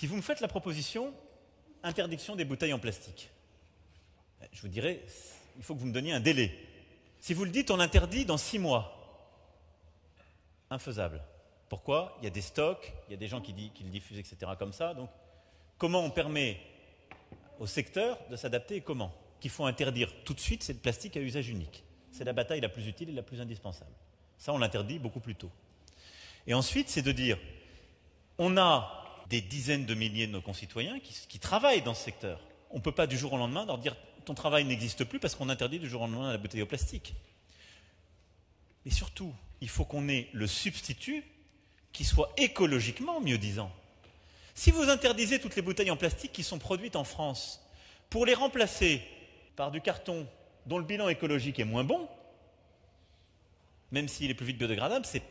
Si vous me faites la proposition interdiction des bouteilles en plastique, je vous dirais, il faut que vous me donniez un délai. Si vous le dites, on l'interdit dans 6 mois. Infaisable. Pourquoi? Il y a des stocks, il y a des gens qui le diffusent, etc. comme ça. Donc, comment on permet au secteur de s'adapter et comment? Qu'il faut interdire tout de suite, c'est le plastique à usage unique. C'est la bataille la plus utile et la plus indispensable. Ça, on l'interdit beaucoup plus tôt. Et ensuite, c'est de dire, on a des dizaines de milliers de nos concitoyens qui travaillent dans ce secteur. On ne peut pas du jour au lendemain leur dire, ton travail n'existe plus parce qu'on interdit du jour au lendemain la bouteille au plastique. Et surtout, il faut qu'on ait le substitut qui soit écologiquement mieux disant. Si vous interdisez toutes les bouteilles en plastique qui sont produites en France, pour les remplacer par du carton dont le bilan écologique est moins bon, même s'il est plus vite biodégradable, c'est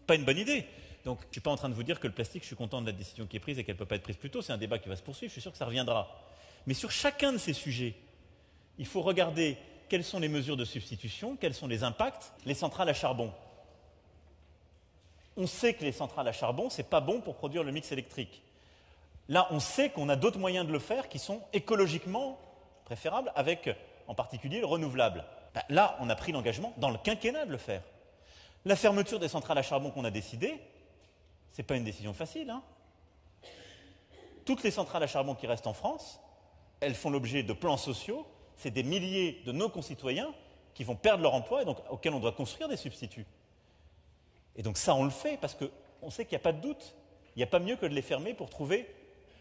pas une bonne idée. Donc, je ne suis pas en train de vous dire que le plastique, je suis content de la décision qui est prise et qu'elle ne peut pas être prise plus tôt. C'est un débat qui va se poursuivre, je suis sûr que ça reviendra. Mais sur chacun de ces sujets, il faut regarder quelles sont les mesures de substitution, quels sont les impacts. Les centrales à charbon. On sait que les centrales à charbon, ce n'est pas bon pour produire le mix électrique. Là, on sait qu'on a d'autres moyens de le faire qui sont écologiquement préférables, avec en particulier le renouvelable. Là, on a pris l'engagement dans le quinquennat de le faire. La fermeture des centrales à charbon qu'on a décidée, ce n'est pas une décision facile. Toutes les centrales à charbon qui restent en France, elles font l'objet de plans sociaux. C'est des milliers de nos concitoyens qui vont perdre leur emploi et donc auxquels on doit construire des substituts. Et donc ça, on le fait parce qu'on sait qu'il n'y a pas de doute. Il n'y a pas mieux que de les fermer pour trouver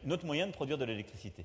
un autre moyen de produire de l'électricité.